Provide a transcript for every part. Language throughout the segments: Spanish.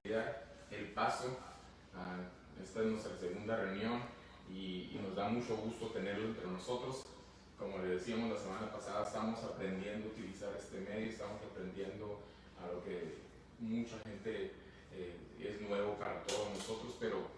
dar el paso. Esta es nuestra segunda reunión y nos da mucho gusto tenerlo entre nosotros. Como le decíamos la semana pasada, estamos aprendiendo a utilizar este medio, estamos aprendiendo a lo que mucha gente es nuevo para todos nosotros, pero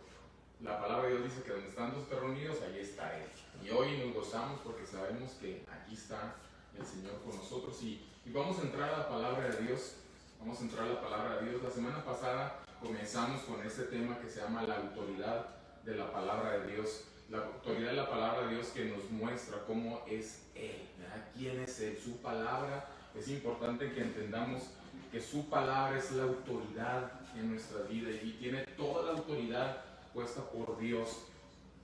la palabra de Dios dice que donde están dos reunidos, allí está Él. Y hoy nos gozamos porque sabemos que aquí está el Señor con nosotros y vamos a entrar a la palabra de Dios. Vamos a entrar a la palabra de Dios. La semana pasada comenzamos con este tema que se llama la autoridad de la palabra de Dios. La autoridad de la palabra de Dios que nos muestra cómo es Él, ¿verdad? ¿Quién es Él? Su palabra. Es importante que entendamos que su palabra es la autoridad en nuestra vida y tiene toda la autoridad puesta por Dios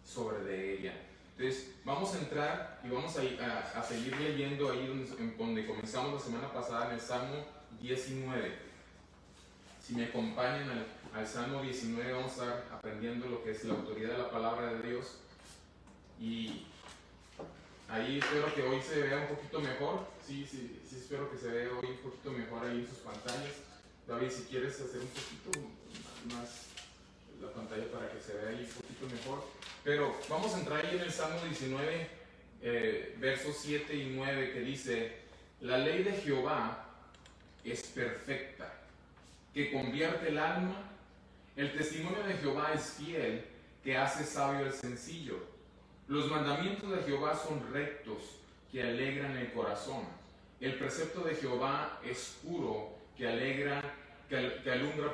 sobre de ella. Entonces vamos a entrar y vamos a seguir leyendo ahí donde comenzamos la semana pasada, en el Salmo 19. Si me acompañan al Salmo 19, vamos a estar aprendiendo lo que es la autoridad de la palabra de Dios. Y ahí espero que hoy se vea un poquito mejor. Sí, espero que se vea hoy un poquito mejor ahí en sus pantallas. David, si quieres hacer un poquito más la pantalla para que se vea ahí un poquito mejor. Pero vamos a entrar ahí en el Salmo 19, versos 7 y 9, que dice: la ley de Jehová es perfecta, que convierte el alma. El testimonio de Jehová es fiel, que hace sabio el sencillo. Los mandamientos de Jehová son rectos, que alegran el corazón. El precepto de Jehová es puro, que alumbra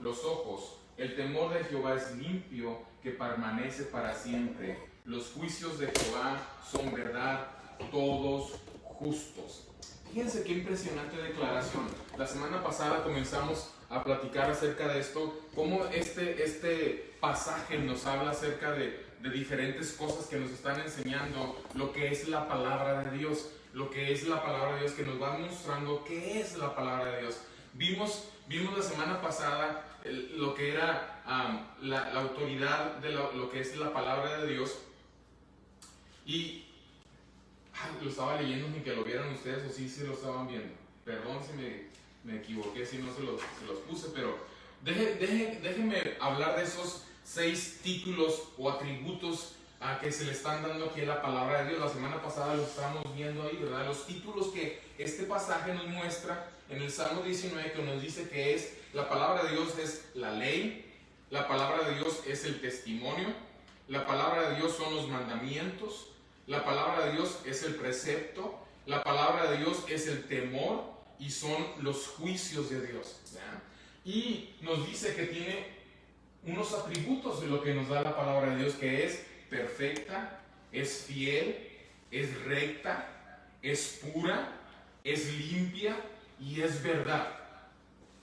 los ojos. El temor de Jehová es limpio, que permanece para siempre. Los juicios de Jehová son verdad, todos justos. Fíjense qué impresionante declaración. La semana pasada comenzamos a platicar acerca de esto, cómo este pasaje nos habla acerca de diferentes cosas que nos están enseñando lo que es la palabra de Dios, lo que es la palabra de Dios, que nos va mostrando qué es la palabra de Dios. Vimos la semana pasada lo que era la autoridad de lo que es la palabra de Dios, y lo estaba leyendo sin que lo vieran ustedes, o sí se lo estaban viendo. Perdón si me equivoqué, si no se los puse, pero déjenme hablar de esos 6 títulos o atributos que se le están dando aquí a la palabra de Dios. La semana pasada lo estábamos viendo ahí, ¿verdad? Los títulos que este pasaje nos muestra en el Salmo 19, que nos dice que es la palabra de Dios es la ley, la palabra de Dios es el testimonio, la palabra de Dios son los mandamientos, la palabra de Dios es el precepto, la palabra de Dios es el temor y son los juicios de Dios, ¿verdad? Y nos dice que tiene unos atributos de lo que nos da la palabra de Dios, que es perfecta, es fiel, es recta, es pura, es limpia y es verdad.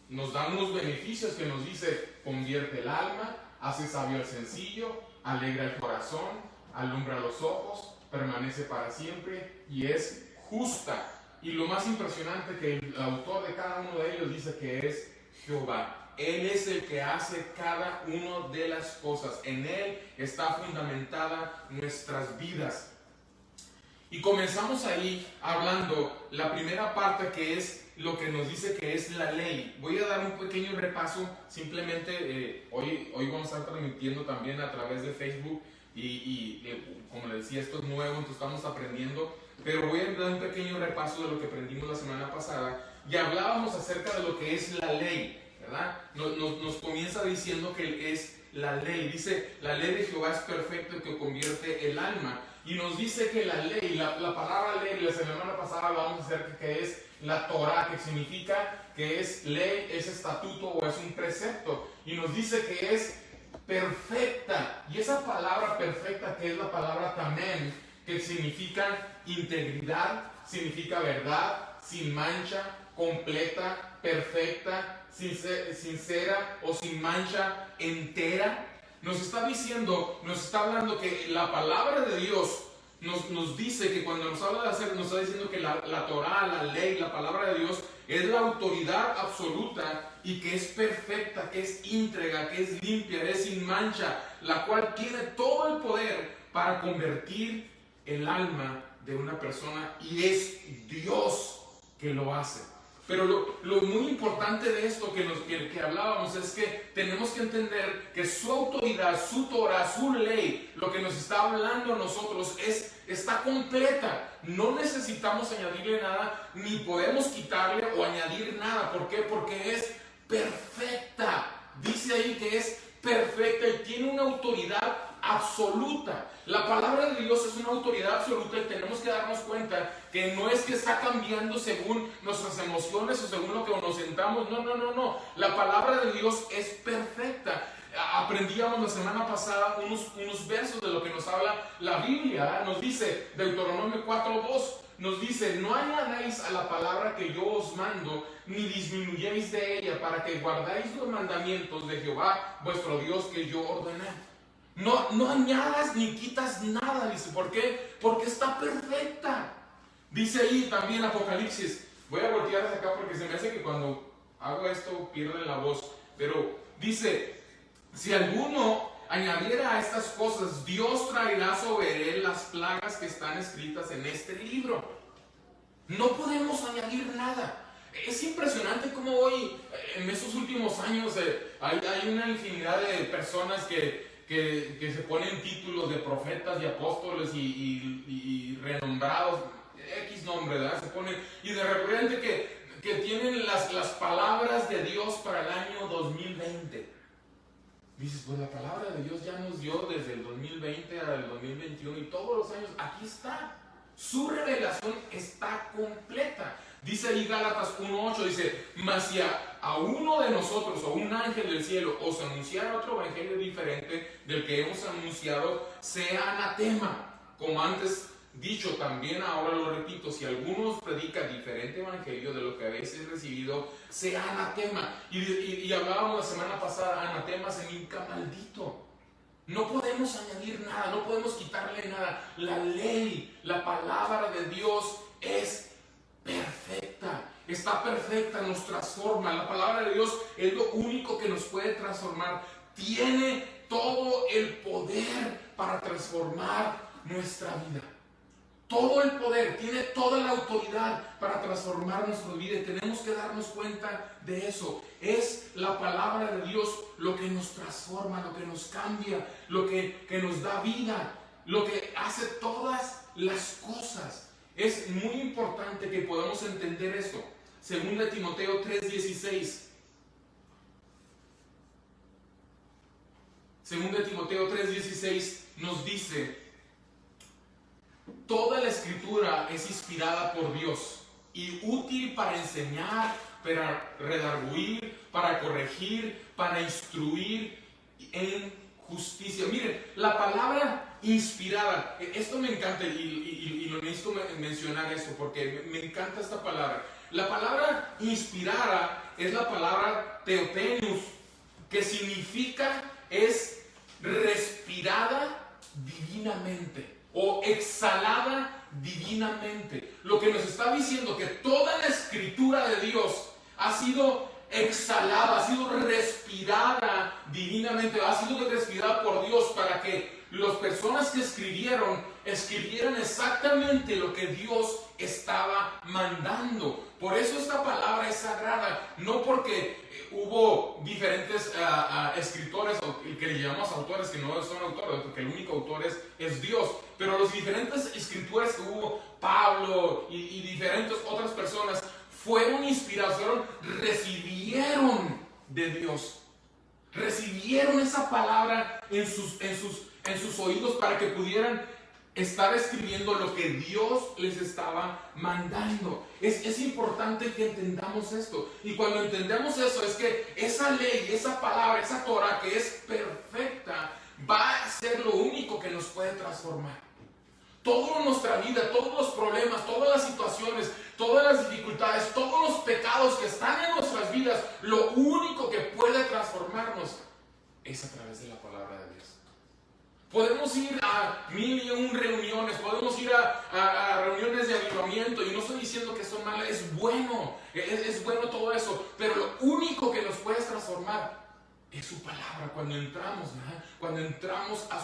Nos dan unos beneficios que nos dice: convierte el alma, hace sabio al sencillo, alegra el corazón, alumbra los ojos, permanece para siempre y es justa. Y lo más impresionante, que el autor de cada uno de ellos dice que es Jehová. Él es el que hace cada una de las cosas. En Él está fundamentada nuestras vidas. Y comenzamos ahí hablando la primera parte, que es lo que nos dice que es la ley. Voy a dar un pequeño repaso. Simplemente hoy vamos a estar transmitiendo también a través de Facebook. Y como les decía, esto es nuevo, entonces estamos aprendiendo. Pero voy a dar un pequeño repaso de lo que aprendimos la semana pasada. Y hablábamos acerca de lo que es la ley, ¿verdad? Nos comienza diciendo que es la ley. Dice: la ley de Jehová es perfecta, que convierte el alma. Y nos dice que la ley, la palabra ley, la semana pasada hablamos acerca que es la Torah, que significa que es ley, es estatuto o es un precepto. Y nos dice que es perfecta. Y esa palabra perfecta, que es la palabra tamén, que significa integridad, significa verdad, sin mancha, completa, perfecta, sincera o sin mancha, entera. Nos está diciendo, nos está hablando que la palabra de Dios nos dice que cuando nos habla de hacer, nos está diciendo que la Torah, la ley, la palabra de Dios es la autoridad absoluta y que es perfecta, que es íntegra, que es limpia, es sin mancha, la cual tiene todo el poder para convertir el alma de una persona, y es Dios que lo hace. Pero lo muy importante de esto que hablábamos es que tenemos que entender que su autoridad, su Torah, su ley, lo que nos está hablando a nosotros está completa. No necesitamos añadirle nada, ni podemos quitarle o añadir nada. ¿Por qué? Porque es perfecta. Dice ahí que es perfecta y tiene una autoridad absoluta. La palabra de Dios es una autoridad absoluta y tenemos que darnos cuenta que no es que está cambiando según nuestras emociones o según lo que nos sentamos. No. La palabra de Dios es perfecta. Aprendíamos la semana pasada unos versos de lo que nos habla la Biblia. Nos dice Deuteronomio 4:2. Nos dice: no añadáis a la palabra que yo os mando, ni disminuyéis de ella, para que guardáis los mandamientos de Jehová vuestro Dios que yo ordené. No añadas ni quitas nada, dice. ¿Por qué? Porque está perfecta. Dice ahí también Apocalipsis. Voy a voltear hacia acá porque se me hace que cuando hago esto pierden la voz. Pero dice: si alguno añadiera a estas cosas, Dios traerá sobre él las plagas que están escritas en este libro. No podemos añadir nada. Es impresionante cómo hoy, en estos últimos años, hay una infinidad de personas que se ponen títulos de profetas y apóstoles y renombrados, X nombre, ¿verdad? Se ponen, y de repente que tienen las palabras de Dios para el año 2020. Dices, pues la palabra de Dios ya nos dio desde el 2020 al 2021 y todos los años, aquí está. Su revelación está completa. Dice ahí Gálatas 1:8, dice: mas si a uno de nosotros o un ángel del cielo os anunciara otro evangelio diferente del que hemos anunciado, sea anatema. Como antes dicho, también ahora lo repito: si alguno os predica diferente evangelio de lo que habéis recibido, sea anatema. Y hablábamos la semana pasada: anatema significa maldito. No podemos añadir nada, no podemos quitarle nada. La ley, la palabra de Dios es perfecta, está perfecta, nos transforma. La palabra de Dios es lo único que nos puede transformar. Tiene todo el poder para transformar nuestra vida. Todo el poder, tiene toda la autoridad para transformar nuestra vida y tenemos que darnos cuenta de eso. Es la palabra de Dios lo que nos transforma, lo que nos cambia, lo que nos da vida, lo que hace todas las cosas. Es muy importante que podamos entender esto. Segunda Timoteo 3:16. Segunda Timoteo 3:16 nos dice: toda la escritura es inspirada por Dios y útil para enseñar, para redarguir, para corregir, para instruir en justicia. Miren, la palabra inspirada, esto me encanta y lo necesito mencionar esto porque me encanta esta palabra. La palabra inspirada es la palabra theopneus, que significa es respirada divinamente o exhalada divinamente. Lo que nos está diciendo que toda la escritura de Dios ha sido exhalada, ha sido respirada divinamente, ha sido respirada por Dios para que las personas que escribieran exactamente lo que Dios estaba mandando. Por eso esta palabra es sagrada, no porque hubo diferentes escritores, que le llamamos autores, que no son autores, porque el único autor es Dios, pero los diferentes escritores que hubo, Pablo y diferentes otras personas, fueron inspirados, recibieron de Dios, recibieron esa palabra en sus oídos para que pudieran estar escribiendo lo que Dios les estaba mandando. Es importante que entendamos esto. Y cuando entendemos eso, es que esa ley, esa palabra, esa Torah que es perfecta, va a ser lo único que nos puede transformar. Toda nuestra vida, todos los problemas, todas las situaciones, todas las dificultades, todos los pecados que están en nuestras vidas, lo único que puede transformarnos es a través de la palabra de Dios. Podemos ir a 1001 reuniones, podemos ir a reuniones de avivamiento, y no estoy diciendo que son malas, es bueno todo eso, pero lo único que nos puede transformar es su palabra. Cuando entramos, ¿verdad? Cuando entramos a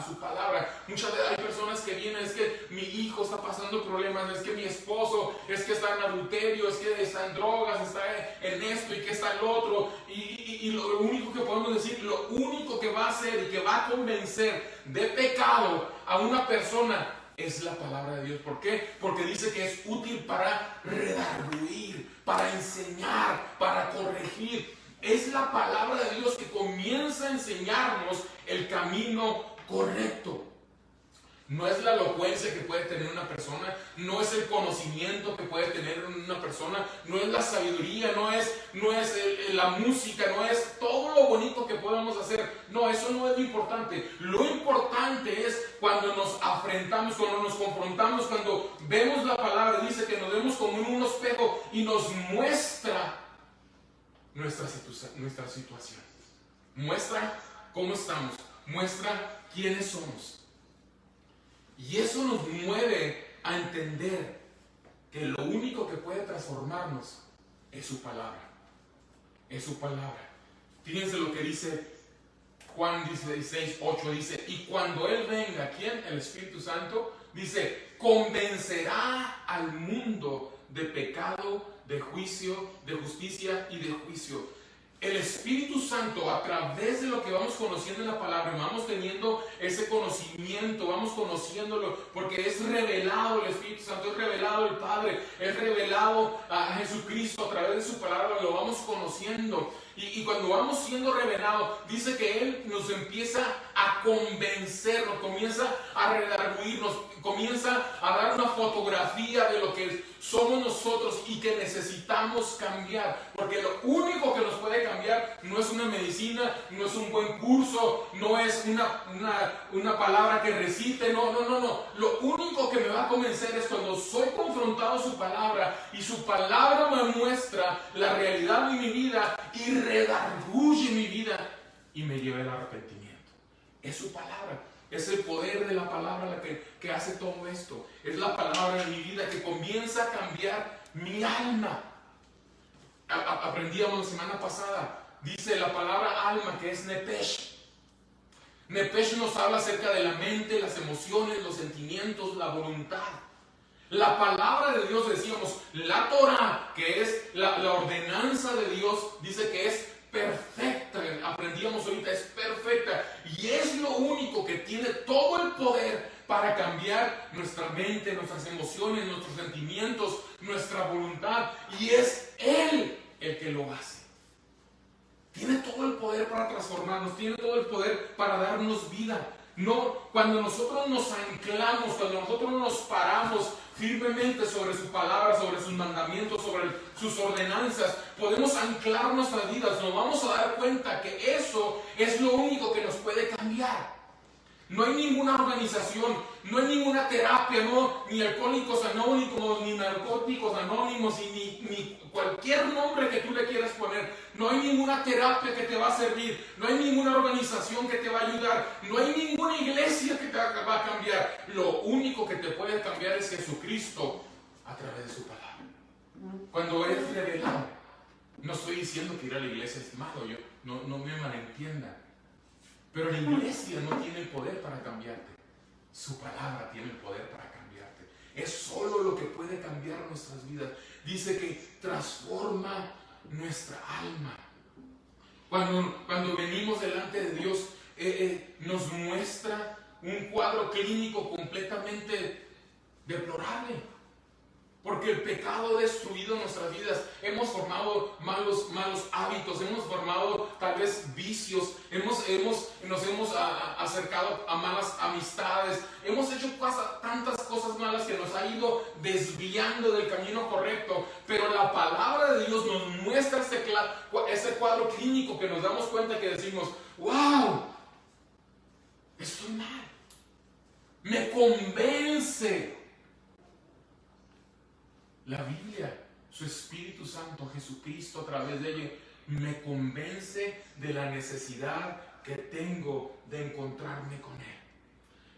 su palabra, muchas veces hay personas que vienen, es que mi hijo está pasando problemas, es que mi esposo, es que está en adulterio, es que está en drogas, está en esto y que está en lo otro, y lo único que podemos decir, lo único que va a hacer y que va a convencer de pecado a una persona es la palabra de Dios. ¿Por qué? Porque dice que es útil para redarguir, para enseñar, para corregir. Es la palabra de Dios que comienza a enseñarnos el camino correcto. No es la elocuencia que puede tener una persona, no es el conocimiento que puede tener una persona, no es la sabiduría, no es la música, no es todo lo bonito que podamos hacer. No, eso no es lo importante. Lo importante es cuando nos afrentamos, cuando nos confrontamos, cuando vemos la palabra. Dice que nos vemos como en un espejo y nos muestra nuestra situación. Muestra cómo estamos, muestra quiénes somos. Y eso nos mueve a entender que lo único que puede transformarnos es su palabra. Es su palabra. Fíjense lo que dice Juan 16:8, dice, y cuando Él venga, ¿quién? El Espíritu Santo, dice, convencerá al mundo de pecado, de juicio, de justicia y de juicio. El Espíritu Santo, a través de lo que vamos conociendo en la palabra, vamos teniendo ese conocimiento, vamos conociéndolo, porque es revelado el Espíritu Santo, es revelado el Padre, es revelado a Jesucristo a través de su palabra, lo vamos conociendo. Y cuando vamos siendo revelados, dice que Él nos empieza a convencer, nos comienza a redarguir, nos comienza a dar una fotografía de lo que somos nosotros y que necesitamos cambiar. Porque lo único que nos puede cambiar no es una medicina, no es un buen curso, no es una palabra que recite, no. Lo único que me va a convencer es cuando soy confrontado a su palabra y su palabra me muestra la realidad de mi vida y redarguye mi vida y me lleva al arrepentimiento. Es su palabra. Es el poder de la palabra la que hace todo esto. Es la palabra de mi vida que comienza a cambiar mi alma. Aprendíamos la semana pasada. Dice la palabra alma que es nepesh. Nepesh nos habla acerca de la mente, las emociones, los sentimientos, la voluntad. La palabra de Dios, decíamos, la Torah, que es la ordenanza de Dios, dice que es perfecta. Aprendíamos ahorita, es perfecta y es lo único que tiene todo el poder para cambiar nuestra mente, nuestras emociones, nuestros sentimientos, nuestra voluntad, y es Él el que lo hace. Tiene todo el poder para transformarnos, tiene todo el poder para darnos vida. No, cuando nosotros nos anclamos, cuando nosotros nos paramos firmemente sobre su palabra, sobre sus mandamientos, sobre sus ordenanzas, podemos anclar nuestras vidas. Nos vamos a dar cuenta que eso es lo único que nos puede cambiar. No hay ninguna organización, no hay ninguna terapia, no, ni Alcohólicos Anónimos, ni Narcóticos Anónimos, ni cualquier nombre que tú le quieras poner. No hay ninguna terapia que te va a servir, no hay ninguna organización que te va a ayudar, no hay ninguna iglesia que te va a cambiar. Lo único que te puede cambiar es Jesucristo a través de su palabra. Cuando es revelado, no estoy diciendo que ir a la iglesia es malo, no me malentiendan. Pero la iglesia no tiene el poder para cambiarte. Su palabra tiene el poder para cambiarte. Es solo lo que puede cambiar nuestras vidas. Dice que transforma nuestra alma. Cuando venimos delante de Dios, nos muestra un cuadro clínico completamente deplorable. Porque el pecado ha destruido nuestras vidas. Hemos formado malos hábitos, hemos formado tal vez vicios, nos hemos acercado a malas amistades, hemos hecho tantas cosas malas que nos ha ido desviando del camino correcto. Pero la palabra de Dios nos muestra ese cuadro clínico que nos damos cuenta que decimos, ¡wow! Estoy mal. Me convence la Biblia, su Espíritu Santo, Jesucristo a través de ella, me convence de la necesidad que tengo de encontrarme con Él.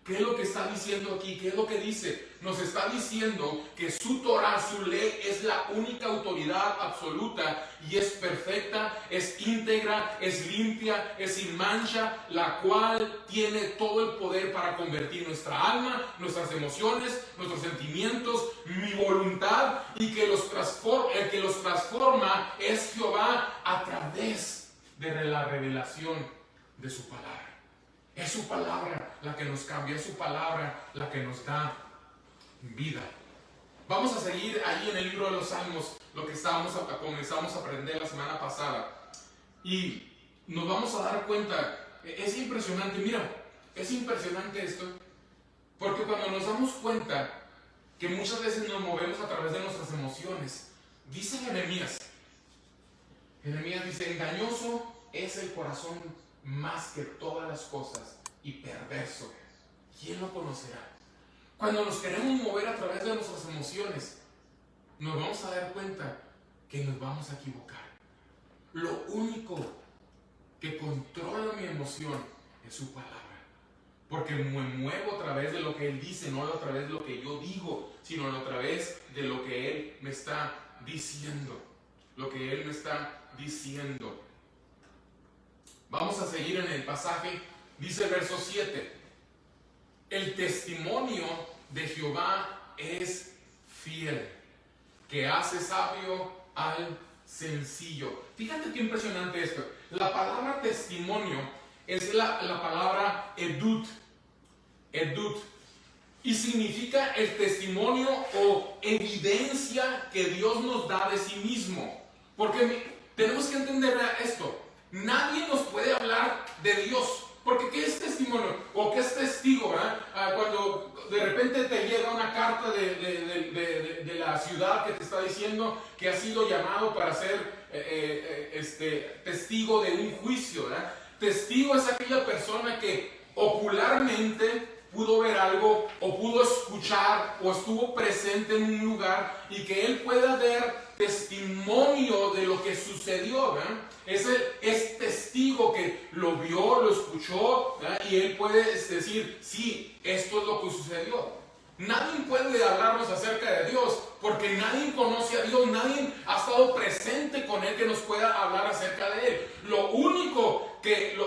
¿Qué es lo que está diciendo aquí? ¿Qué es lo que dice? Nos está diciendo que su Torah, su ley, es la única autoridad absoluta y es perfecta, es íntegra, es limpia, es sin mancha, la cual tiene todo el poder para convertir nuestra alma, nuestras emociones, nuestros sentimientos, mi voluntad, y que el que los transforma es Jehová a través de la revelación de su palabra. Es su palabra la que nos cambia, es su palabra la que nos da vida. Vamos a seguir ahí en el libro de los Salmos, lo que comenzamos a aprender la semana pasada. Y nos vamos a dar cuenta, es impresionante, mira, es impresionante esto, porque cuando nos damos cuenta que muchas veces nos movemos a través de nuestras emociones, dice Jeremías dice, engañoso es el corazón más que todas las cosas y perverso, ¿quién lo conocerá? Cuando nos queremos mover a través de nuestras emociones, nos vamos a dar cuenta que nos vamos a equivocar. Lo único que controla mi emoción es su palabra, porque me muevo a través de lo que Él dice, no a través de lo que yo digo, sino a través de lo que Él me está diciendo. Lo que Él me está diciendo. Vamos a seguir en el pasaje. Dice el verso 7. El testimonio de Jehová es fiel, que hace sabio al sencillo. Fíjate qué impresionante esto. La palabra testimonio es la palabra edut. Edut. Y significa el testimonio o evidencia que Dios nos da de sí mismo. Porque tenemos que entender esto. Nadie nos puede hablar de Dios. Porque ¿qué es testimonio? ¿O qué es testigo? Cuando de repente te llega una carta de la ciudad que te está diciendo que has sido llamado para ser testigo de un juicio. Testigo es aquella persona que ocularmente pudo ver algo o pudo escuchar o estuvo presente en un lugar y que él pueda dar testimonio de lo que sucedió. Es testigo que lo vio, lo escuchó, y él puede decir, sí, esto es lo que sucedió. Nadie puede hablarnos acerca de Dios porque nadie conoce a Dios, nadie ha estado presente con Él que nos pueda hablar acerca de Él. Lo único que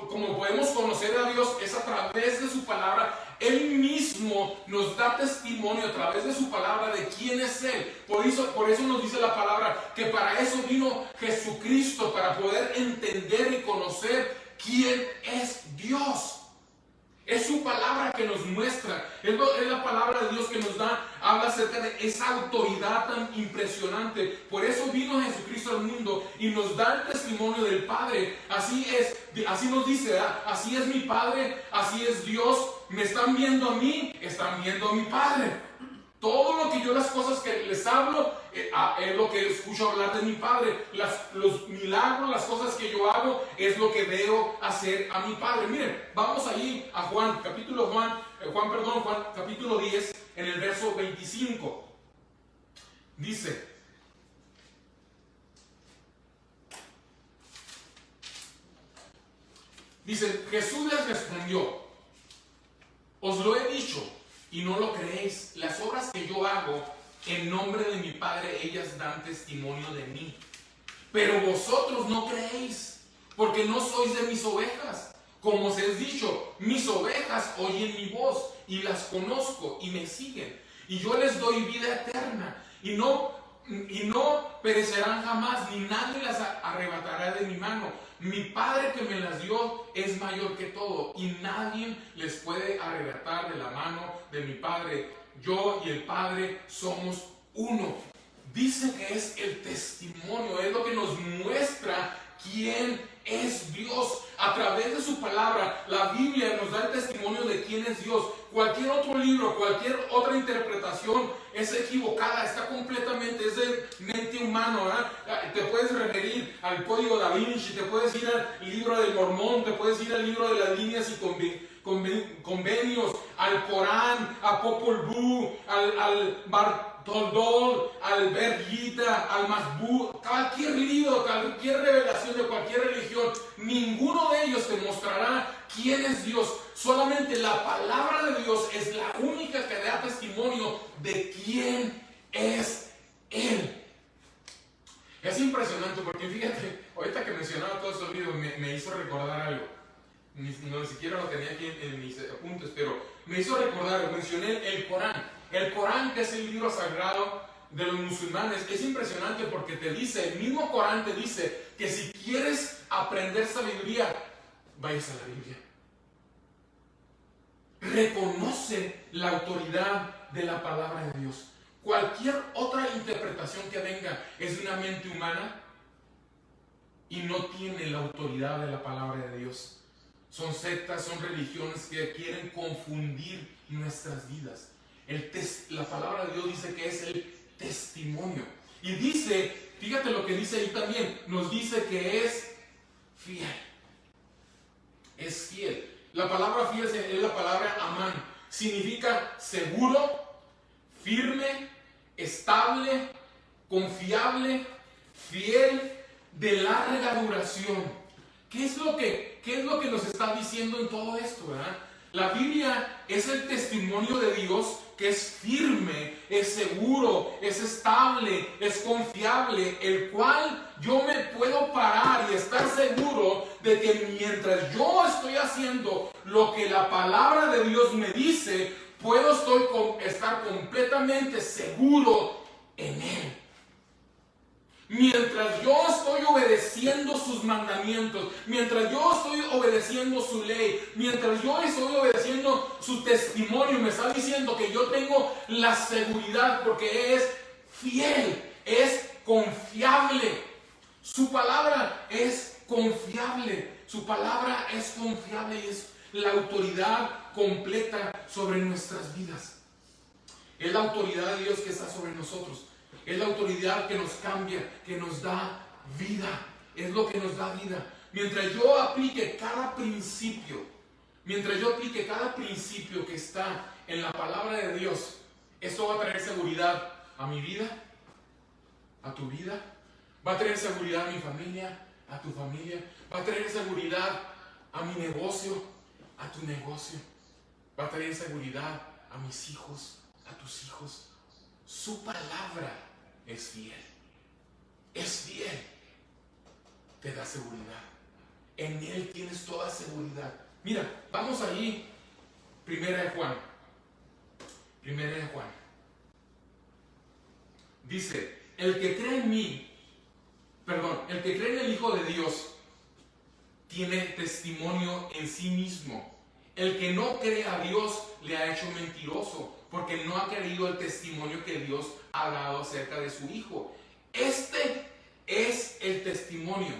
como podemos conocer a Dios es a través de su palabra. Él mismo nos da testimonio a través de su palabra de quién es Él. Por eso nos dice la palabra que para eso vino Jesucristo, para poder entender y conocer quién es Dios. Es su palabra que nos muestra, es la palabra de Dios que nos da, habla acerca de esa autoridad tan impresionante. Por eso vino Jesucristo al mundo y nos da el testimonio del Padre. Así es, así nos dice, ¿verdad? Así es mi Padre, así es Dios. Me están viendo a mí, están viendo a mi Padre. Todo lo que yo, las cosas que les hablo, es lo que escucho hablar de mi Padre. Los milagros, las cosas que yo hago, es lo que veo hacer a mi Padre. Miren, vamos allí a Juan capítulo 10, en el verso 25. Dice, Jesús les respondió, os lo he dicho y no lo creéis. Las obras que yo hago en nombre de mi Padre, ellas dan testimonio de mí. Pero vosotros no creéis, porque no sois de mis ovejas. Como os he dicho, mis ovejas oyen mi voz y las conozco y me siguen. Y yo les doy vida eterna y no perecerán jamás, ni nadie las arrebatará de mi mano. Mi Padre que me las dio es mayor que todo y nadie les puede arrebatar de la mano de mi Padre. Yo y el Padre somos uno. Dice que es el testimonio, es lo que nos muestra quién es Dios. A través de su palabra, la Biblia nos da el testimonio de quién es Dios. Cualquier otro libro, cualquier otra interpretación es equivocada, está completamente, es de mente humano, ¿verdad? Te puedes referir al Código Da Vinci, te puedes ir al libro del Mormón, te puedes ir al libro de las líneas y convenios, al Corán, a Popol Vuh, al Bartoldol, al Bergita, al Masbú, cualquier libro, cualquier revelación de cualquier religión, ninguno de ellos te mostrará quién es Dios. Solamente la palabra de Dios es la única que da testimonio de quién es Él. Es impresionante porque fíjate, ahorita que mencionaba todos esos libros me hizo recordar algo. Ni siquiera lo tenía aquí en mis apuntes, pero me hizo recordar, mencioné el Corán. El Corán, que es el libro sagrado de los musulmanes, es impresionante porque te dice, el mismo Corán te dice que si quieres aprender sabiduría, vayas a la Biblia. Reconoce la autoridad de la palabra de Dios. Cualquier otra interpretación que venga es de una mente humana y no tiene la autoridad de la palabra de Dios. Son sectas, son religiones que quieren confundir nuestras vidas. La palabra de Dios dice que es el testimonio. Y dice, fíjate lo que dice ahí también, nos dice que es fiel. Es fiel. La palabra fiel es la palabra amán. Significa seguro, firme, estable, confiable, fiel, de larga duración. ¿Qué es lo que nos está diciendo en todo esto, verdad? La Biblia es el testimonio de Dios que es firme, es seguro, es estable, es confiable, el cual yo me puedo parar y estar seguro de que mientras yo estoy haciendo lo que la palabra de Dios me dice, puedo estar completamente seguro en Él. Mientras yo estoy obedeciendo sus mandamientos, mientras yo estoy obedeciendo su ley, mientras yo estoy obedeciendo su testimonio, me está diciendo que yo tengo la seguridad porque es fiel, es confiable. Su palabra es confiable, su palabra es confiable y es la autoridad completa sobre nuestras vidas. Es la autoridad de Dios que está sobre nosotros. Es la autoridad que nos cambia, que nos da vida. Es lo que nos da vida. Mientras yo aplique cada principio que está en la palabra de Dios, esto va a traer seguridad a mi vida, a tu vida. Va a traer seguridad a mi familia, a tu familia. Va a traer seguridad a mi negocio, a tu negocio. Va a traer seguridad a mis hijos, a tus hijos. Su palabra es fiel. Es fiel. Te da seguridad. En Él tienes toda seguridad. Mira, vamos ahí. Primera de Juan. Dice, el que cree en el Hijo de Dios tiene testimonio en sí mismo. El que no cree a Dios le ha hecho mentiroso, porque no ha creído el testimonio que Dios ha dado acerca de su Hijo. Este es el testimonio,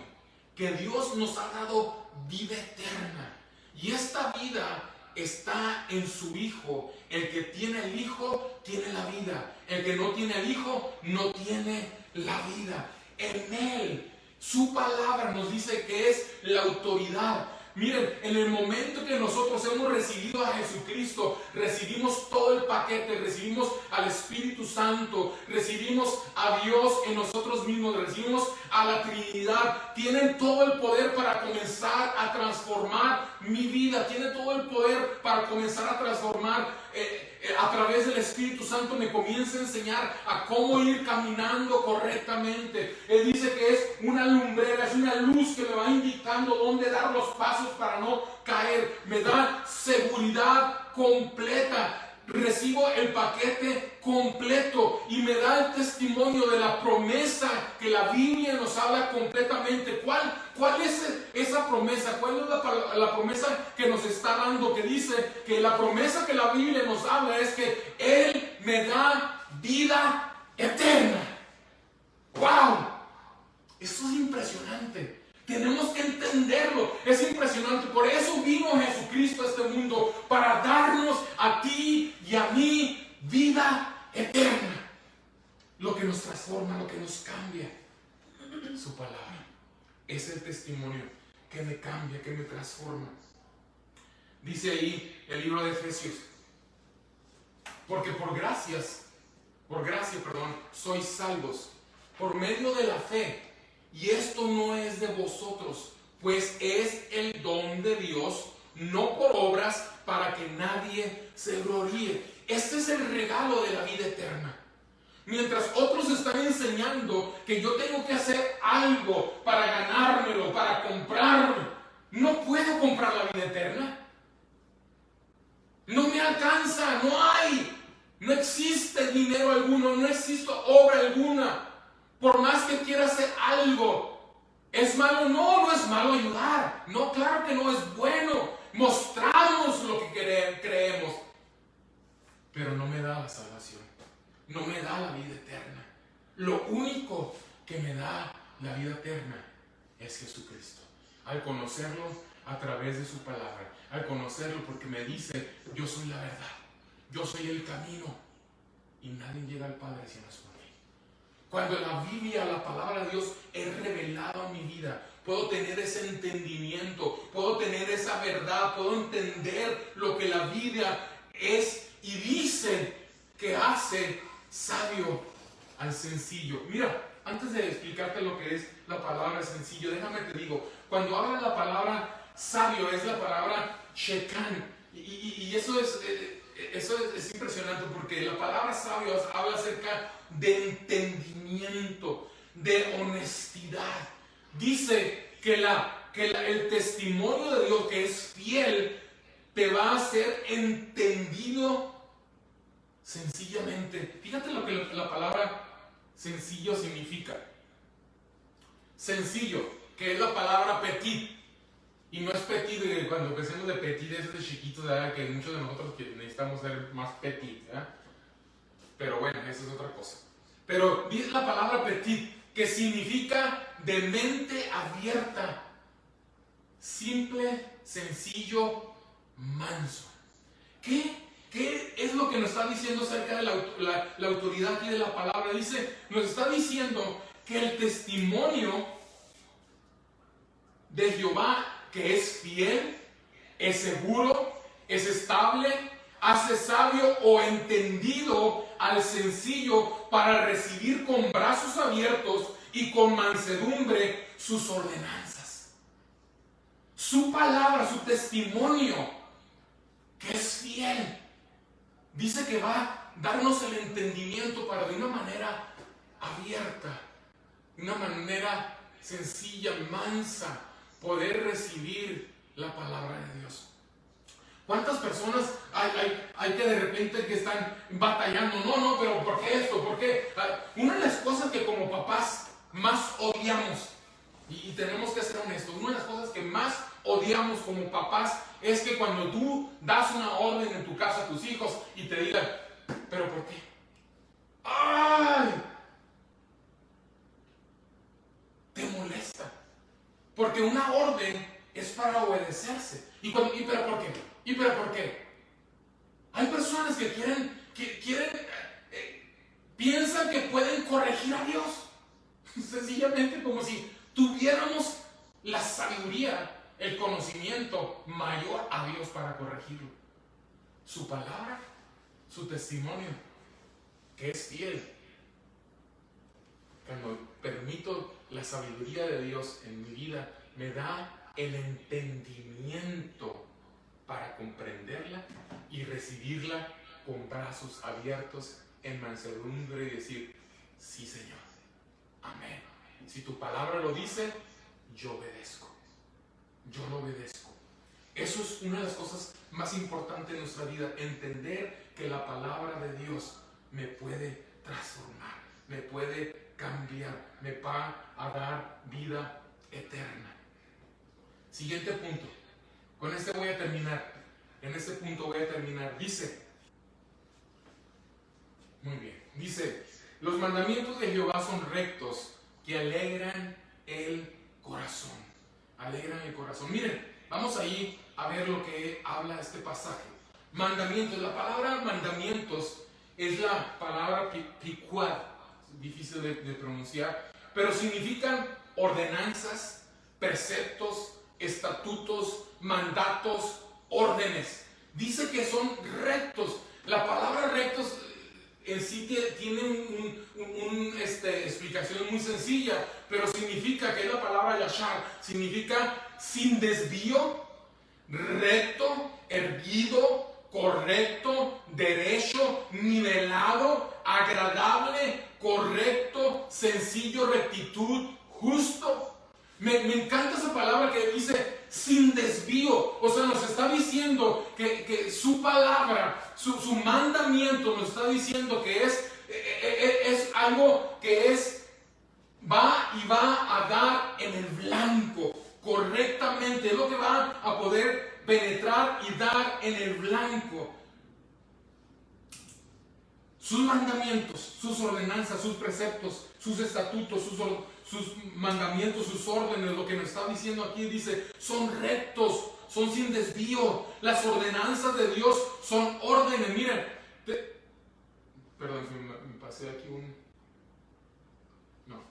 que Dios nos ha dado vida eterna. Y esta vida está en su Hijo. El que tiene el Hijo tiene la vida. El que no tiene el Hijo no tiene la vida. En Él, su palabra nos dice que es la autoridad. Miren, en el momento que nosotros hemos recibido a Jesucristo, recibimos todo el paquete, recibimos al Espíritu Santo, recibimos a Dios en nosotros mismos, recibimos a la Trinidad. Tienen todo el poder para comenzar a transformar mi vida, tienen todo el poder para comenzar a transformar. A través del Espíritu Santo me comienza a enseñar a cómo ir caminando correctamente. Él dice que es una lumbrera, es una luz que me va indicando dónde dar los pasos para no caer. Me da seguridad completa. Recibo el paquete completo y me da el testimonio de la promesa que la Biblia nos habla completamente. ¿Cuál es esa promesa? ¿Cuál es la promesa que nos está dando? Que dice que la promesa que la Biblia nos habla es que Él me da vida eterna. ¡Wow! Eso es impresionante. Tenemos que entenderlo. Es impresionante. Por eso vino Jesucristo a este mundo, para darnos a ti y a mí vida eterna. Lo que nos transforma, lo que nos cambia. Su palabra es el testimonio que me cambia, que me transforma. Dice ahí el libro de Efesios: porque por gracia, sois salvos por medio de la fe. Y esto no es de vosotros, pues es el don de Dios, no por obras, para que nadie se gloríe. Este es el regalo de la vida eterna. Mientras otros están enseñando que yo tengo que hacer algo para ganármelo, para comprarlo, no puedo comprar la vida eterna. No me alcanza, no hay, no existe dinero alguno, no existe obra alguna. Por más que quiera hacer algo, ¿es malo? No, no es malo ayudar. No, claro que no, es bueno. Mostramos lo que creemos. Pero no me da la salvación. No me da la vida eterna. Lo único que me da la vida eterna es Jesucristo. Al conocerlo a través de su palabra. Al conocerlo porque me dice, yo soy la verdad. Yo soy el camino. Y nadie llega al Padre si no es por mí. Cuando la Biblia, la palabra de Dios es revelada a mi vida, puedo tener ese entendimiento, puedo tener esa verdad, puedo entender lo que la Biblia es y dice que hace sabio al sencillo. Mira, antes de explicarte lo que es la palabra sencillo, déjame te digo, cuando habla la palabra sabio es la palabra shekan, y eso es impresionante porque la palabra sabio habla acerca de entendimiento, de honestidad. Dice que el testimonio de Dios que es fiel te va a hacer entendido sencillamente. Fíjate lo que la palabra sencillo significa. Sencillo, que es la palabra petit. Y no es petit, cuando pensemos de petit, es de chiquitos, ¿verdad? Que muchos de nosotros necesitamos ser más petit, ¿verdad? Pero bueno, eso es otra cosa. Pero dice la palabra petit, que significa de mente abierta, simple, sencillo, manso. ¿Qué es lo que nos está diciendo acerca de la autoridad aquí de la palabra? Nos está diciendo que el testimonio de Jehová, que es fiel, es seguro, es estable, hace sabio o entendido al sencillo para recibir con brazos abiertos y con mansedumbre sus ordenanzas. Su palabra, su testimonio, que es fiel, dice que va a darnos el entendimiento para de una manera abierta, de una manera sencilla, mansa, poder recibir la palabra de Dios. ¿Cuántas personas hay que de repente que están batallando? No, pero ¿por qué esto? ¿Por qué? Una de las cosas que como papás más odiamos, y tenemos que ser honestos, una de las cosas que más odiamos como papás es que cuando tú das una orden en tu casa a tus hijos y te digan, ¿pero por qué? ¡Ay! Te molesta. Porque una orden es para obedecerse. ¿Pero por qué? ¿Y pero por qué? Hay personas que piensan que pueden corregir a Dios. Sencillamente como si tuviéramos la sabiduría, el conocimiento mayor a Dios para corregirlo. Su palabra, su testimonio, que es fiel. Cuando permito la sabiduría de Dios en mi vida, me da el entendimiento para comprenderla y recibirla con brazos abiertos en mansedumbre y decir, sí, Señor, amén. Si tu palabra lo dice, yo obedezco. Yo lo obedezco. Eso es una de las cosas más importantes en nuestra vida, entender que la palabra de Dios me puede transformar, me puede cambiar, me va a dar vida eterna. Siguiente punto. Con este voy a terminar. En este punto voy a terminar. Dice, muy bien, dice, los mandamientos de Jehová son rectos que alegran el corazón. Alegran el corazón. Miren, vamos ahí a ver lo que habla este pasaje. Mandamientos. La palabra mandamientos es la palabra picuad, difícil de pronunciar, pero significan ordenanzas, preceptos, estatutos, mandatos, órdenes. Dice que son rectos. La palabra rectos en sí tiene una explicación muy sencilla, pero significa que la palabra yashar significa sin desvío, recto, erguido, correcto, derecho, nivelado, agradable, correcto, sencillo, rectitud, justo. Me encanta esa palabra que dice sin desvío. O sea, nos está diciendo que su palabra, su mandamiento nos está diciendo que es algo que va a dar en el blanco correctamente. Es lo que va a poder penetrar y dar en el blanco. Sus mandamientos, sus ordenanzas, sus preceptos, sus estatutos, sus mandamientos, sus órdenes, lo que nos está diciendo aquí dice, son rectos, son sin desvío. Las ordenanzas de Dios son órdenes. Miren, perdón, me pasé aquí no.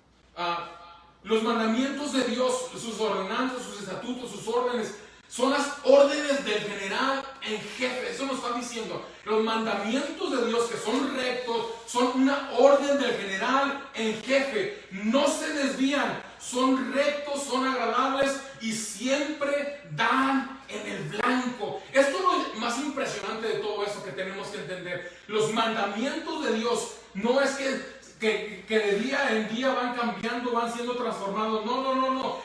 Los mandamientos de Dios, sus ordenanzas, sus estatutos, sus órdenes, son las órdenes del general en jefe. Eso nos está diciendo. Los mandamientos de Dios, que son rectos, son una orden del general en jefe. No se desvían, son rectos, son agradables y siempre dan en el blanco. Esto es lo más impresionante de todo eso que tenemos que entender. Los mandamientos de Dios no es que de día en día van cambiando, van siendo transformados. No.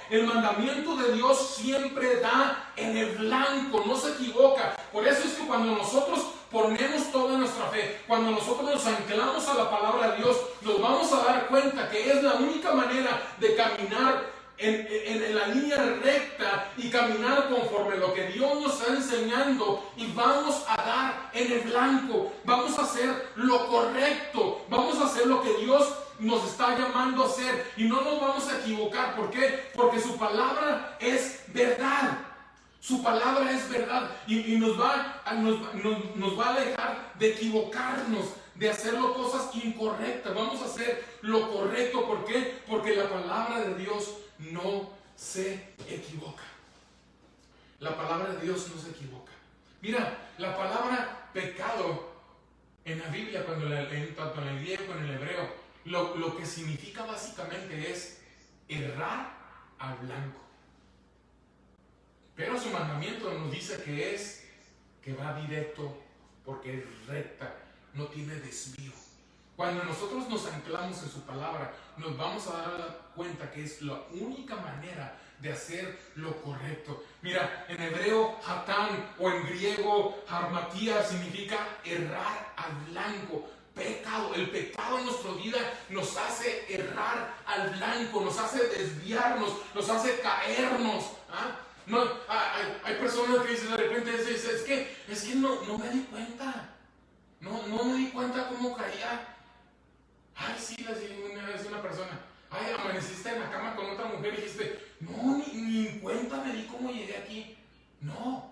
El mandamiento de Dios siempre da en el blanco, no se equivoca. Por eso es que cuando nosotros ponemos toda nuestra fe, cuando nosotros nos anclamos a la palabra de Dios, nos vamos a dar cuenta que es la única manera de caminar en la línea recta y caminar conforme lo que Dios nos está enseñando, y vamos a dar en el blanco, vamos a hacer lo correcto, vamos a hacer lo que Dios nos está llamando a hacer y no nos vamos a equivocar. ¿Por qué? Porque su palabra es verdad. Su palabra es verdad y nos va a alejar de equivocarnos, de hacer cosas incorrectas. Vamos a hacer lo correcto. ¿Por qué? Porque la palabra de Dios no se equivoca. La palabra de Dios no se equivoca. Mira, la palabra pecado en la Biblia, tanto en el griego como en el hebreo, lo que significa básicamente es errar al blanco. Pero su mandamiento nos dice que va directo, porque es recta, no tiene desvío. Cuando nosotros nos anclamos en su palabra, nos vamos a dar cuenta que es la única manera de hacer lo correcto. Mira, en hebreo, hatán, o en griego, harmatía, significa errar al blanco. Pecado. El pecado en nuestra vida nos hace errar al blanco, nos hace desviarnos, nos hace caernos. No, hay personas que dicen de repente, es que no me di cuenta. No me di cuenta cómo caía. Ay, sí, una vez una persona, ay, amaneciste en la cama con otra mujer y dijiste, no, ni en cuenta me di cómo llegué aquí. No,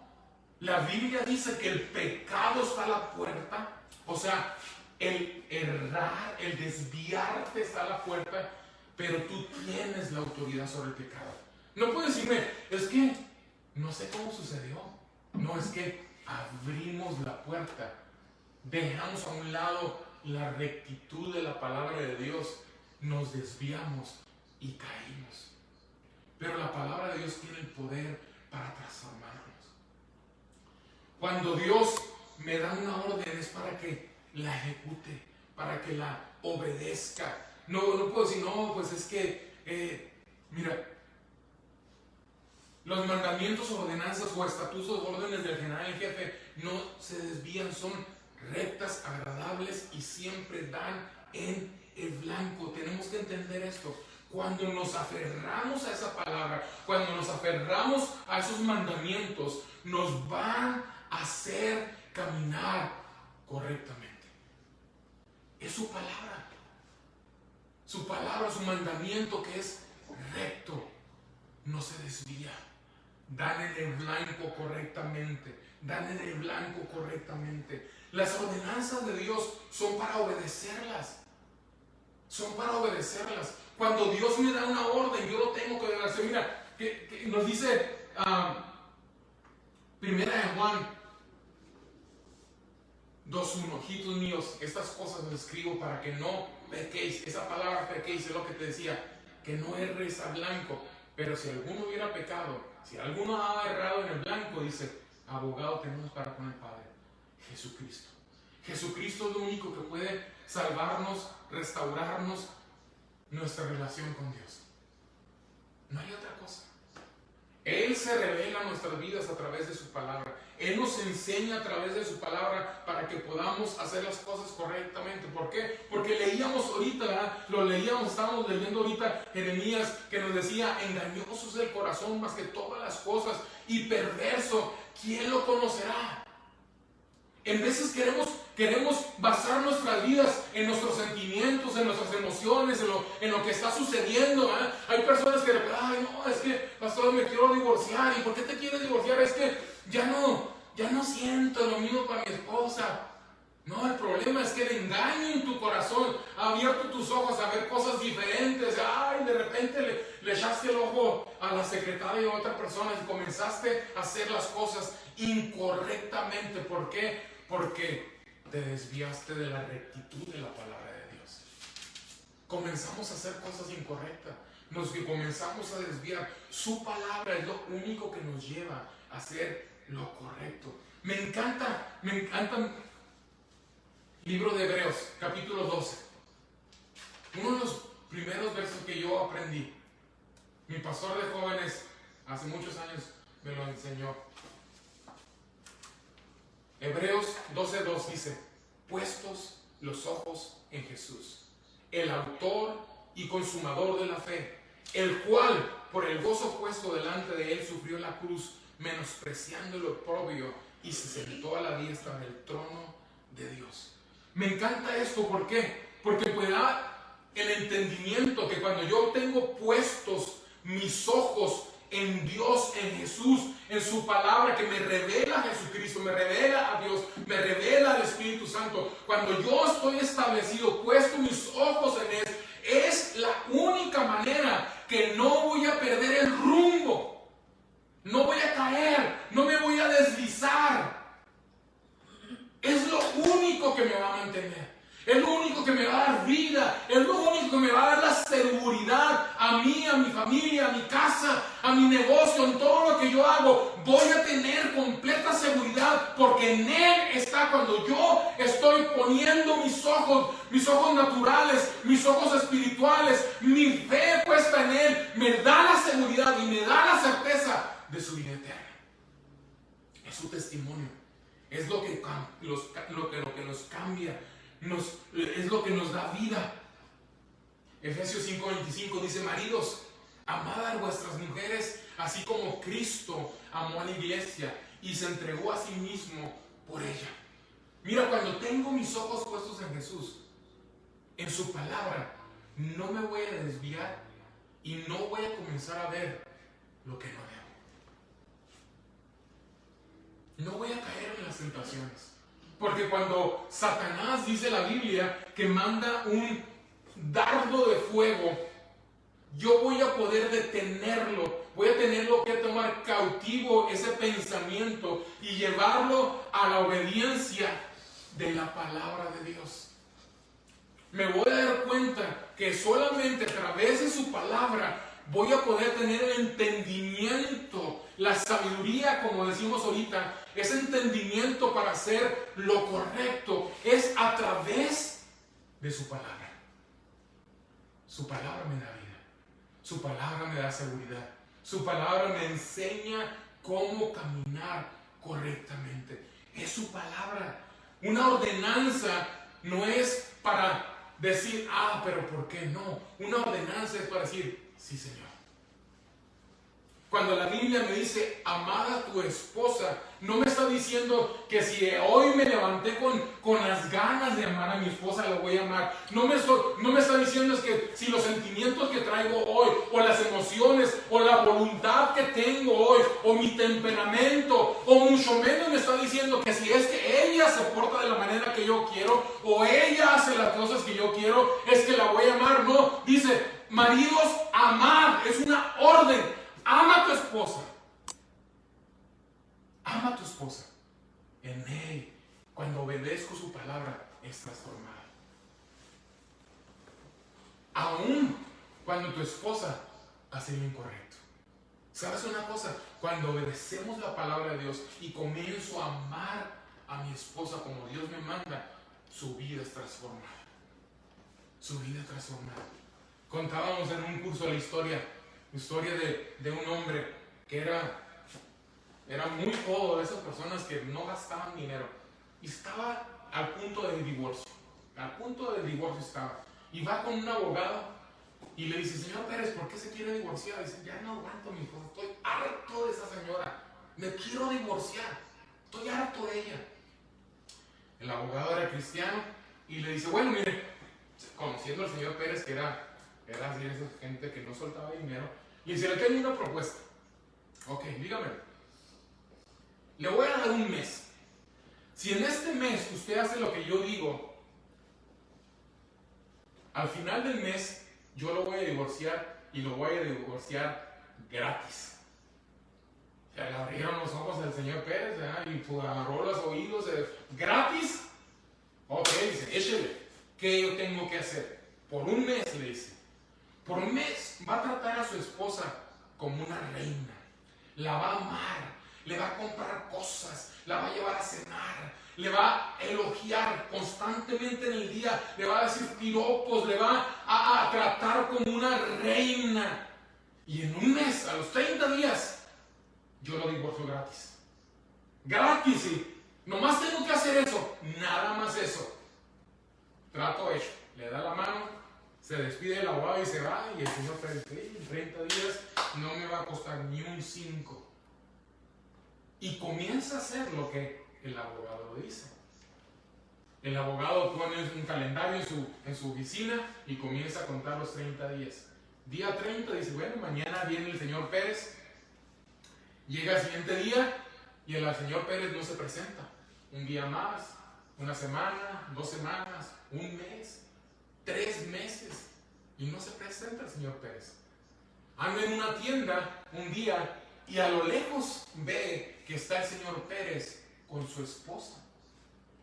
la Biblia dice que el pecado está a la puerta. O sea, el errar, el desviarte está a la puerta, pero tú tienes la autoridad sobre el pecado. No puedes decirme, es que no sé cómo sucedió. No, es que abrimos la puerta, dejamos a un lado la rectitud de la palabra de Dios, nos desviamos y caímos. Pero la palabra de Dios tiene el poder para transformarnos. Cuando Dios me da una orden es para que la ejecute, para que la obedezca. No puedo decir, no, pues es que, mira, los mandamientos, ordenanzas o estatutos o órdenes del general en jefe no se desvían, son rectas, agradables y siempre dan en el blanco. Tenemos que entender esto. Cuando nos aferramos a esa palabra, cuando nos aferramos a esos mandamientos, nos van a hacer caminar correctamente. Es su palabra, su mandamiento que es recto, no se desvía. Dan en el blanco correctamente. Dan en el blanco correctamente. Las ordenanzas de Dios son para obedecerlas. Son para obedecerlas. Cuando Dios me da una orden, yo lo tengo que obedecer. Mira, que nos dice Primera de Juan 2:1, hijitos míos, estas cosas les escribo para que no pequéis. Esa palabra pequéis es lo que te decía, que no erres a blanco. Pero si alguno hubiera pecado, si alguno ha errado en el blanco, dice, abogado tenemos para con el Padre. Jesucristo. Jesucristo es lo único que puede salvarnos, restaurarnos nuestra relación con Dios. No hay otra cosa. Él se revela en nuestras vidas a través de su palabra. Él nos enseña a través de su palabra para que podamos hacer las cosas correctamente. ¿Por qué? Porque leíamos ahorita, ¿verdad? Estábamos leyendo ahorita Jeremías, que nos decía: engañoso es el corazón más que todas las cosas y perverso, ¿quién lo conocerá? En veces queremos basar nuestras vidas en nuestros sentimientos, en nuestras emociones, en lo que está sucediendo, ¿eh? Hay personas que, ay, no, es que, pastor, me quiero divorciar. ¿Y por qué te quieres divorciar? Es que ya no siento lo mismo para mi esposa. No, el problema es que el engaño en tu corazón ha abierto tus ojos a ver cosas diferentes. Ay, de repente le echaste el ojo a la secretaria de otra persona y comenzaste a hacer las cosas incorrectamente. ¿Por qué? Porque te desviaste de la rectitud de la palabra de Dios. Comenzamos a hacer cosas incorrectas. Comenzamos a desviar. Su palabra es lo único que nos lleva a hacer lo correcto. Me encanta libro de Hebreos, capítulo 12. Uno de los primeros versos que yo aprendí. Mi pastor de jóvenes hace muchos años me lo enseñó. Hebreos 12:2 dice: puestos los ojos en Jesús, el autor y consumador de la fe, el cual por el gozo puesto delante de él sufrió la cruz, menospreciando lo oprobio, y se sentó a la diestra del trono de Dios. Me encanta esto. ¿Por qué? Porque me da el entendimiento que cuando yo tengo puestos mis ojos en Dios, en Jesús, en su palabra que me revela a Jesucristo, me revela a Dios, me revela al Espíritu Santo, cuando yo estoy establecido, puesto mis ojos en Él, es la única manera que no voy a perder el rumbo, no voy a caer, no me voy a deslizar. Es lo único que me va a mantener. Es lo único que me va a dar vida. Es lo único que me va a dar la seguridad a mí, a mi familia, a mi casa, a mi negocio, en todo lo que yo hago. Voy a tener completa seguridad porque en Él está. Cuando yo estoy poniendo mis ojos naturales, mis ojos espirituales, mi fe puesta en Él, me da la seguridad y me da la certeza de su vida eterna. Es su testimonio. Es lo que nos cambia, es lo que nos da vida. Efesios 5:25 dice: maridos, amad a vuestras mujeres, así como Cristo amó a la iglesia y se entregó a sí mismo por ella. Mira, cuando tengo mis ojos puestos en Jesús, en su palabra, no me voy a desviar y no voy a comenzar a ver lo que no veo. No voy a caer en las tentaciones. Porque cuando Satanás, dice la Biblia, que manda un dardo de fuego, yo voy a poder detenerlo. Voy a tenerlo que tomar cautivo ese pensamiento y llevarlo a la obediencia de la palabra de Dios. Me voy a dar cuenta que solamente a través de su palabra voy a poder tener el entendimiento, la sabiduría, como decimos ahorita, ese entendimiento para hacer lo correcto, es a través de su palabra. Su palabra me da vida, su palabra me da seguridad, su palabra me enseña cómo caminar correctamente. Es su palabra. Una ordenanza no es para decir, pero ¿por qué no? Una ordenanza es para decir, sí, Señor. Cuando la Biblia me dice, amad a tu esposa, no me está diciendo que si hoy me levanté con las ganas de amar a mi esposa, la voy a amar. No me está diciendo es que si los sentimientos que traigo hoy, o las emociones, o la voluntad que tengo hoy, o mi temperamento, o mucho menos me está diciendo que si es que ella se porta de la manera que yo quiero, o ella hace las cosas que yo quiero, es que la voy a amar. No, dice, maridos, amad, es una orden. Ama a tu esposa. Ama a tu esposa. En Él, cuando obedezco su palabra, es transformada. Aún cuando tu esposa hace lo incorrecto. ¿Sabes una cosa? Cuando obedecemos la palabra de Dios y comienzo a amar a mi esposa como Dios me manda, su vida es transformada. Su vida es transformada. Contábamos en un curso la historia de un hombre que era muy pobre, de esas personas que no gastaban dinero, y estaba al punto del divorcio. Al punto del divorcio estaba. Y va con un abogado y le dice: señor Pérez, ¿por qué se quiere divorciar? Dice: ya no aguanto mi esposa, estoy harto de esa señora, me quiero divorciar, estoy harto de ella. El abogado era cristiano y le dice: bueno, mire, conociendo al señor Pérez, que era así, esa gente que no soltaba dinero, le dice: le tengo una propuesta. Ok, dígame, le voy a dar un mes. Si en este mes usted hace lo que yo digo, al final del mes yo lo voy a divorciar, y lo voy a divorciar gratis. Se le abrieron los ojos al señor Pérez, ¿verdad? Y pues agarró los oídos. ¿Gratis? Ok, dice: échele. ¿Qué yo tengo que hacer? Por un mes, le dice. Por un mes va a tratar a su esposa como una reina. La va a amar, le va a comprar cosas, la va a llevar a cenar, le va a elogiar constantemente en el día, le va a decir piropos, le va a tratar como una reina. Y en un mes, a los 30 días, yo lo divorcio gratis. Gratis, sí. Nomás tengo que hacer eso, nada más eso. Trato hecho. Le da la mano, se despide del abogado y se va. Y el señor Pérez dice: en 30 días no me va a costar ni un 5. Y comienza a hacer lo que el abogado le dice. El abogado pone un calendario en su oficina y comienza a contar los 30 días. Día 30 dice: bueno, mañana viene el señor Pérez. Llega el siguiente día y el señor Pérez no se presenta. Un día más, una semana, 2 semanas, un mes, 3 meses, y no se presenta el señor Pérez. Anda en una tienda un día y a lo lejos ve que está el señor Pérez con su esposa.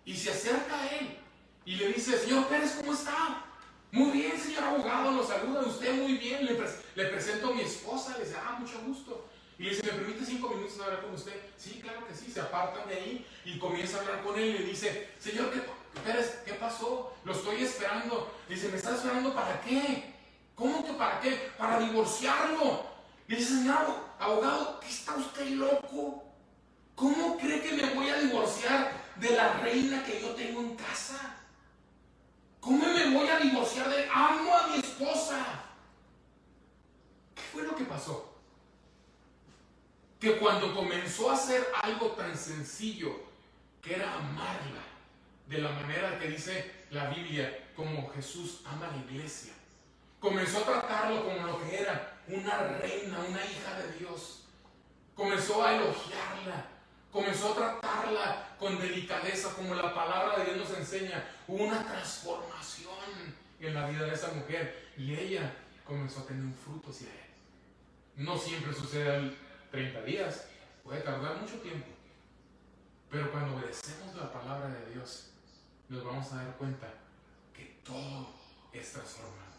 Y se acerca a él y le dice: señor Pérez, ¿cómo está? Muy bien, señor abogado, lo saluda usted muy bien. Le presento a mi esposa. Le dice: mucho gusto. Y le dice: ¿me permite 5 minutos hablar con usted? Sí, claro que sí. Se apartan de ahí y comienza a hablar con él y le dice: señor Pérez, ¿qué pasó? Lo estoy esperando. Le dice: ¿me está esperando para qué? ¿Cómo que para qué? Para divorciarlo. Le dice: señor abogado, ¿qué está usted loco? ¿Cómo cree que me voy a divorciar de la reina que yo tengo en casa? ¿Cómo me voy a divorciar de él? Amo a mi esposa. ¿Qué fue lo que pasó? Que cuando comenzó a hacer algo tan sencillo, que era amarla, de la manera que dice la Biblia, como Jesús ama a la iglesia, comenzó a tratarlo como lo que era, una reina, una hija de Dios. Comenzó a elogiarla, comenzó a tratarla con delicadeza, como la palabra de Dios nos enseña. Hubo una transformación en la vida de esa mujer y ella comenzó a tener un fruto hacia él. No siempre sucede al 30 días, puede tardar mucho tiempo, pero cuando obedecemos la palabra de Dios, nos vamos a dar cuenta que todo es transformado.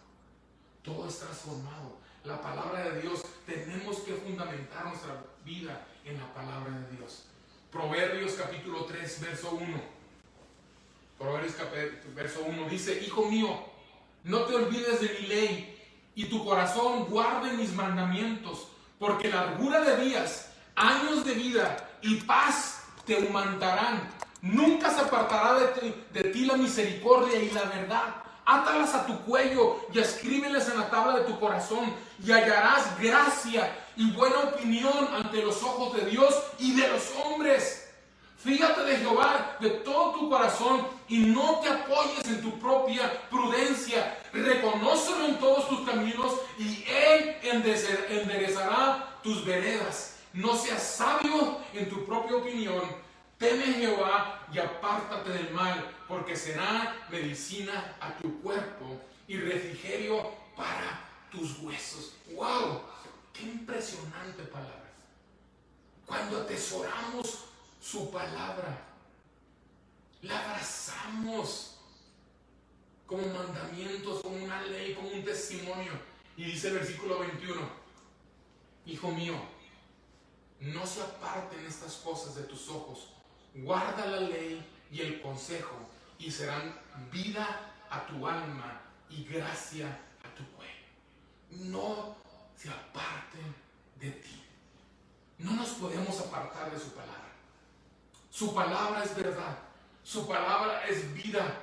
Todo es transformado. La palabra de Dios, tenemos que fundamentar nuestra vida en la palabra de Dios. Proverbios capítulo 3, verso 1. Proverbios verso 1 dice: hijo mío, no te olvides de mi ley, y tu corazón guarde mis mandamientos, porque largura de días, años de vida y paz te aumentarán. Nunca se apartará de ti la misericordia y la verdad. Átalas a tu cuello y escríbeles en la tabla de tu corazón, y hallarás gracia y buena opinión ante los ojos de Dios y de los hombres. Fíjate de Jehová de todo tu corazón y no te apoyes en tu propia prudencia. Reconócelo en todos tus caminos y Él enderezará tus veredas. No seas sabio en tu propia opinión. Teme a Jehová y apártate del mal, porque será medicina a tu cuerpo y refrigerio para tus huesos. ¡Wow! ¡Qué impresionante palabra! Cuando atesoramos su palabra, la abrazamos como mandamientos, como una ley, como un testimonio. Y dice el versículo 21: hijo mío, no se aparten estas cosas de tus ojos, guarda la ley y el consejo, y serán vida a tu alma y gracia a tu cuello. No se aparten de ti. No nos podemos apartar de su palabra. Su palabra es verdad. Su palabra es vida.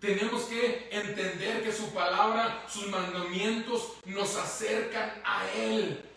Tenemos que entender que su palabra, sus mandamientos nos acercan a Él.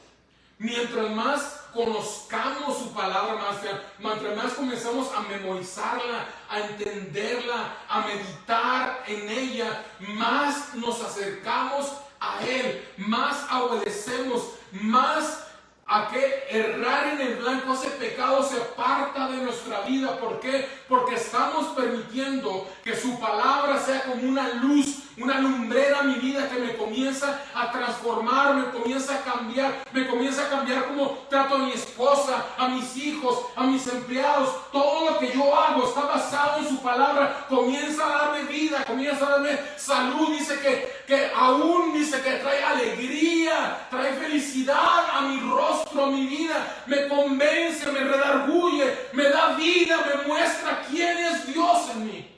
Mientras más conozcamos su palabra, mientras más comenzamos a memorizarla, a entenderla, a meditar en ella, más nos acercamos a Él, más obedecemos, más a que errar en el blanco, ese pecado se aparta de nuestra vida. ¿Por qué? Porque estamos permitiendo que su palabra sea como una luz, una lumbrera a mi vida que me comienza a transformar, me comienza a cambiar como trato a mi esposa, a mis hijos, a mis empleados. Todo lo que yo hago está basado en su palabra. Comienza a darme vida, comienza a darme salud. Dice que aún dice que trae alegría, trae felicidad a mi rostro, a mi vida. Me convence, me redarguye, me da vida, me muestra quién es Dios en mí.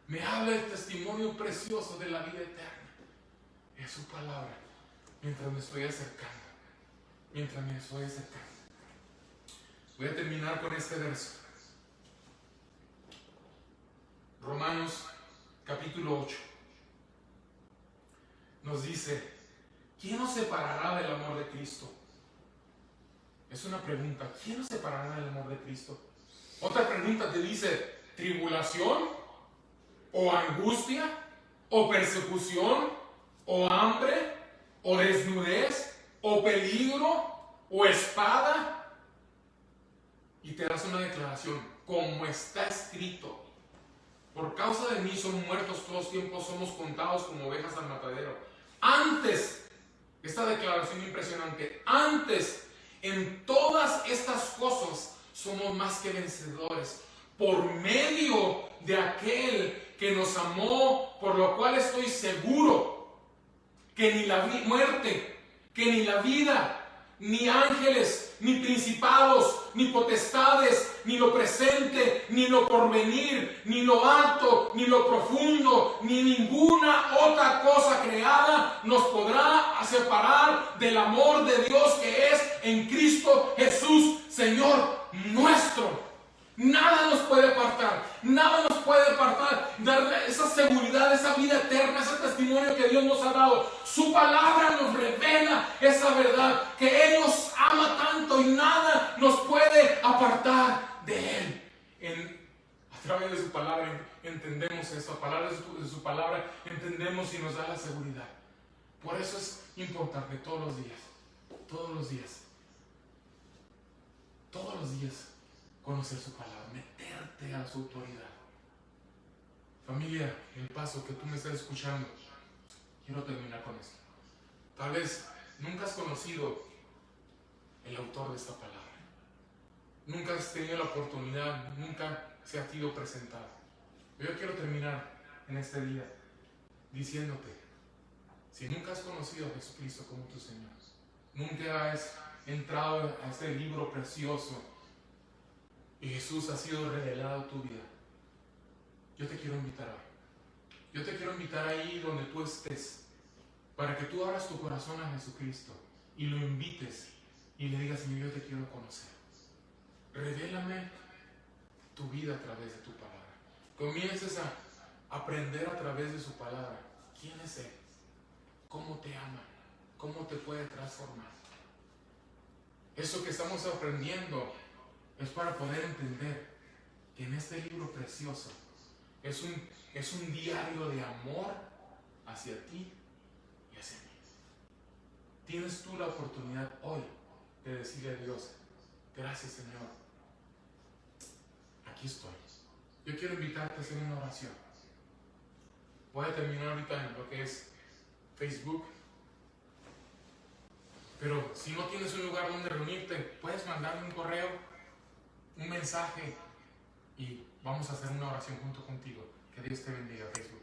Me habla el testimonio precioso de la vida eterna. Es su palabra. Mientras me estoy acercando. Voy a terminar con este verso. Romanos capítulo 8. Nos dice: ¿quién nos separará del amor de Cristo? Es una pregunta. ¿Quién nos separará del amor de Cristo? Otra pregunta te dice: ¿tribulación? ¿O angustia? ¿O persecución? ¿O hambre? ¿O desnudez? ¿O peligro? ¿O espada? Y te das una declaración: como está escrito, por causa de mí son muertos todos los tiempos, somos contados como ovejas al matadero. Antes, esta declaración impresionante, antes, en todas estas cosas somos más que vencedores por medio de aquel que nos amó, por lo cual estoy seguro que ni la muerte, que ni la vida, ni ángeles, ni principados, ni potestades, ni lo presente, ni lo porvenir, ni lo alto, ni lo profundo, ni ninguna otra cosa creada nos podrá separar del amor de Dios que es en Cristo Jesús, Señor nuestro. Nada nos puede apartar, darle esa seguridad, esa vida eterna, ese testimonio que Dios nos ha dado. Su palabra nos revela esa verdad, que Él nos ama tanto y nada nos puede apartar de Él. A través de su palabra entendemos eso, a través de su palabra entendemos y nos da la seguridad. Por eso es importante todos los días conocer su palabra, meterte a su autoridad. Familia, El Paso, que tú me estás escuchando, quiero terminar con esto. Tal vez nunca has conocido el autor de esta palabra. Nunca has tenido la oportunidad, nunca se ha sido presentado. Pero yo quiero terminar en este día diciéndote: si nunca has conocido a Jesucristo como tu Señor, nunca has entrado a este libro precioso y Jesús ha sido revelado a tu vida, yo te quiero invitar hoy. Yo te quiero invitar ahí donde tú estés, para que tú abras tu corazón a Jesucristo y lo invites y le digas: Señor, yo te quiero conocer. Revélame tu vida a través de tu palabra. Comiences a aprender a través de su palabra quién es Él, cómo te ama, cómo te puede transformar. Eso que estamos aprendiendo es para poder entender que en este libro precioso es un diario de amor hacia ti y hacia mí. Tienes tú la oportunidad hoy de decirle a Dios: gracias, Señor, aquí estoy. Yo quiero invitarte a hacer una oración. Voy a terminar ahorita en lo que es Facebook. Pero si no tienes un lugar donde reunirte, puedes mandarme un correo, un mensaje, y vamos a hacer una oración junto contigo. Que Dios te bendiga, Facebook.